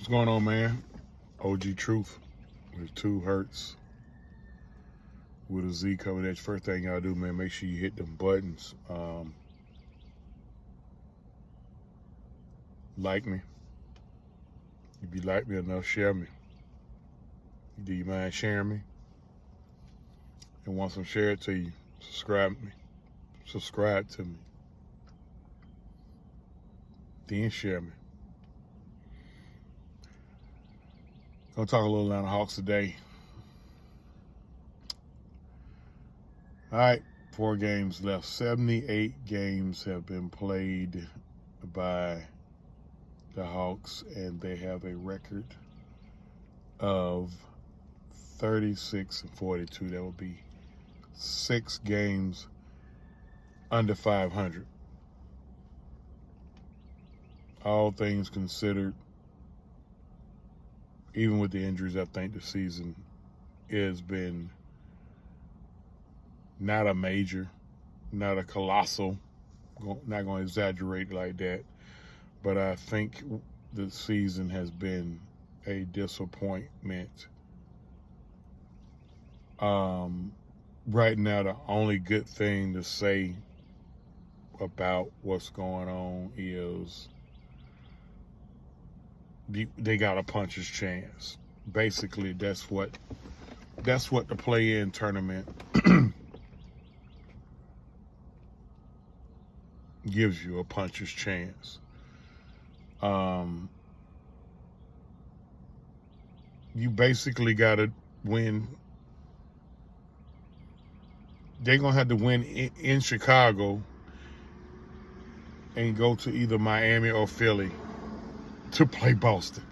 What's going on, man? OG Truth with 2 Hertz with a Z cover. That's first thing y'all do, man. Make sure you hit them buttons. Like me. If you like me enough, share me. Do you mind sharing me? And once I'm shared to you, subscribe to me. Subscribe to me. Then share me. Gonna talk a little AmHawks today. All right, 4 games left. 78 games have been played by the Hawks, and they have a record of 36-42. That would be 6 games under 500. All things considered, even with the injuries, I think the season has been not a major, not a colossal, not going to exaggerate like that, but I think the season has been a disappointment. Right now, the only good thing to say about what's going on is they got a puncher's chance. Basically, that's what the play-in tournament gives you, a puncher's chance. You basically got to win. They're going to have to win in Chicago and go to either Miami or Philly to play Boston.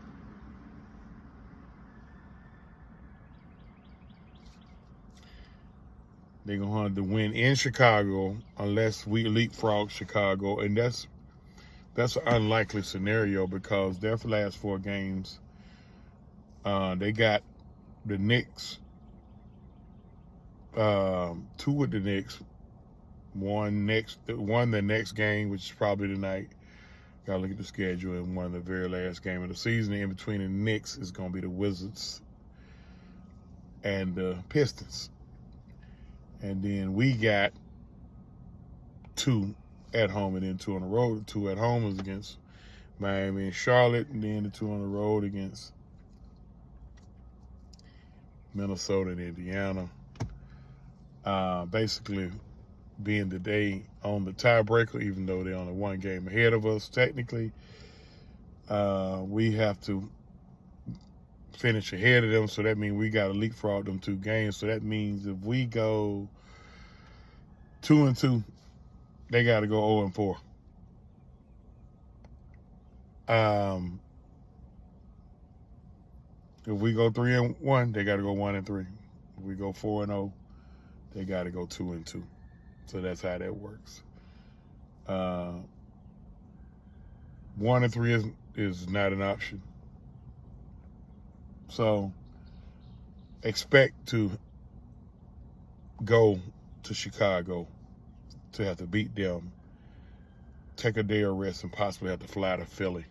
They're going to have to win in Chicago unless we leapfrog Chicago, and that's an unlikely scenario because their last 4 games, they got the Knicks, 2 with the Knicks, one the next game, which is probably tonight. Gotta look at the schedule, and one of the very last game of the season. In between the Knicks is gonna be the Wizards and the Pistons. And then we got 2 at home and then 2 on the road. 2 at home is against Miami and Charlotte, and then the 2 on the road against Minnesota and Indiana. Basically being today on the tiebreaker, even though they're only 1 game ahead of us technically, we have to finish ahead of them, so that means we got to leapfrog them 2 games. So that means if we go 2-2, they got to go 0-4. If we go 3-1, they got to go 1-3. If we go 4-0, they got to go 2-2. So that's how that works. 1-3 is not an option. So expect to go to Chicago to have to beat them, take a day of rest, and possibly have to fly to Philly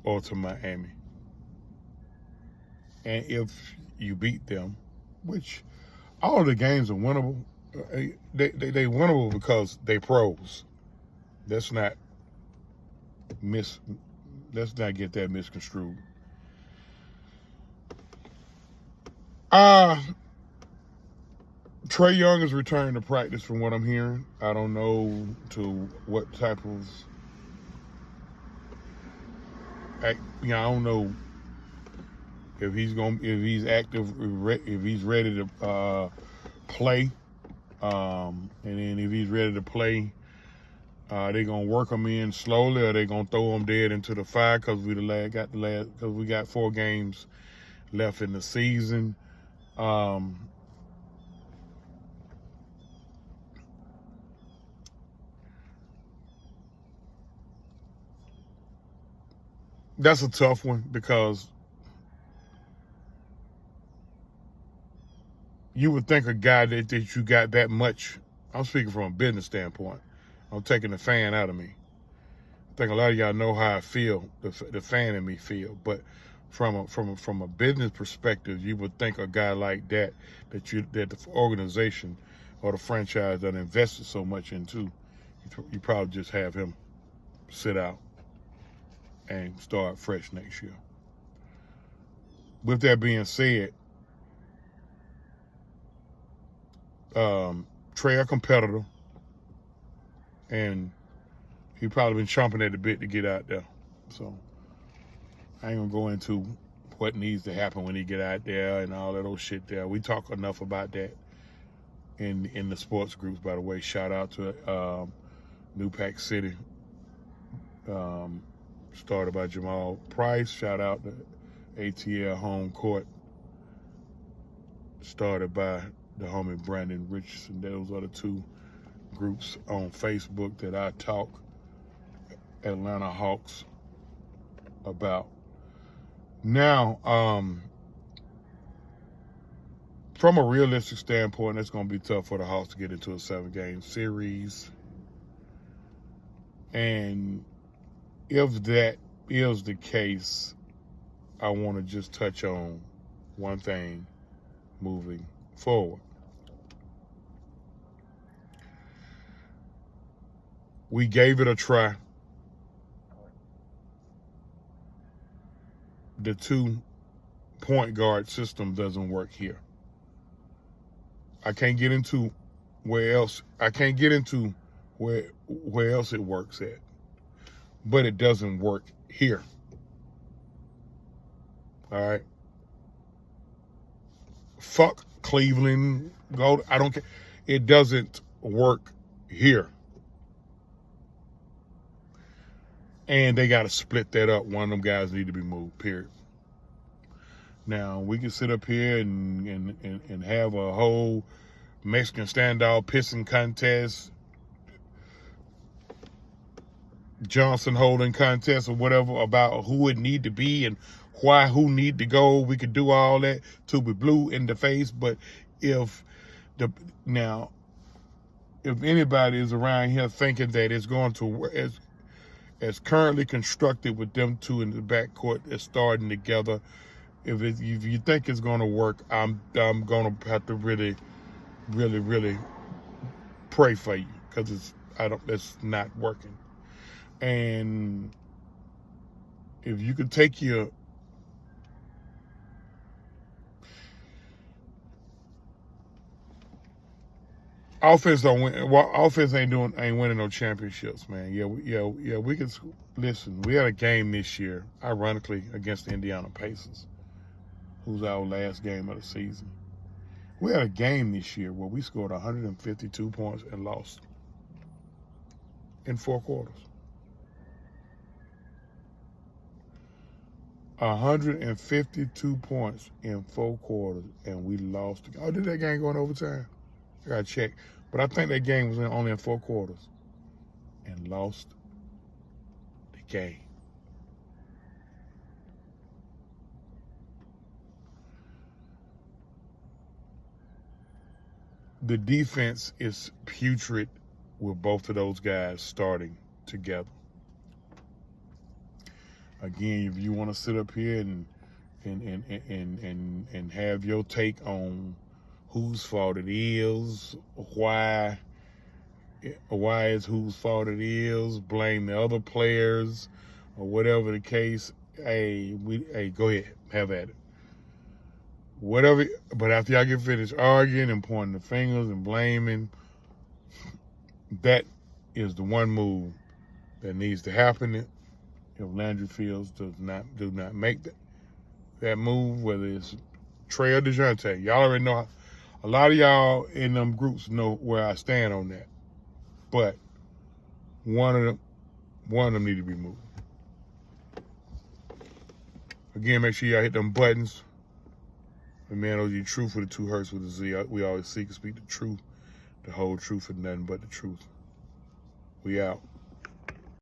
or to Miami. And if you beat them, which all the games are winnable, they winnable because they pros. Let's not get that misconstrued. Trae Young is returning to practice from what I'm hearing. I don't know to what type of, I don't know if he's active, if he's ready to play, and then if he's ready to play, they gonna work him in slowly, or they gonna throw him dead into the fire because we got 4 games left in the season. That's a tough one because you would think a guy that you got that much. I'm speaking from a business standpoint. I'm taking the fan out of me. think a lot of y'all know how I feel, the fan in me feel. But from a business perspective, you would think a guy like that that the organization or the franchise that invested so much into, you probably just have him sit out and start fresh next year. With that being said, Trey a competitor, and he probably been chomping at the bit to get out there. So I ain't gonna go into what needs to happen when he get out there and all that old shit there. We talk enough about that in the sports groups. By the way, shout out to New Pack City, started by Jamal Price. Shout out to ATL Home Court, started by the homie Brandon Richardson. Those are the two groups on Facebook that I talk Atlanta Hawks about. Now, from a realistic standpoint, it's going to be tough for the Hawks to get into a 7-game series. And if that is the case, I want to just touch on one thing moving forward. We gave it a try. The 2-point guard system doesn't work here. I can't get into where else it works at. But it doesn't work here. All right. Fuck Cleveland. I don't care. It doesn't work here. And they got to split that up. One of them guys need to be moved, period. Now, we can sit up here and have a whole Mexican standoff pissing contest, Johnson holding contest or whatever about who would need to be and why who need to go. We could do all that till we blue in the face. But if anybody is around here thinking that it's going to work as currently constructed with them two in the backcourt that's starting together, if you think it's going to work, I'm going to have to really, really, really pray for you, because it's not working. And if you could take your offense offense ain't winning no championships, man. We could listen. We had a game this year, ironically, against the Indiana Pacers, who's our last game of the season. We had a game this year where we scored 152 points and lost in 4 quarters. 152 points in 4 quarters, and we lost. Oh, did that game go in overtime? I gotta check. But I think that game was only in 4 quarters, and lost the game. The defense is putrid with both of those guys starting together. Again, if you want to sit up here and have your take on whose fault it is, why is whose fault it is, blame the other players or whatever the case, hey, go ahead, have at it. Whatever, but after y'all get finished arguing and pointing the fingers and blaming, that is the one move that needs to happen. If Landry Fields do not make that move, whether it's Trey or DeJounte, y'all already know. A lot of y'all in them groups know where I stand on that. But one of them need to be moved. Again, make sure y'all hit them buttons. The man owes you truth with the 2 hertz with a Z. We always seek to speak the truth, the whole truth, and nothing but the truth. We out.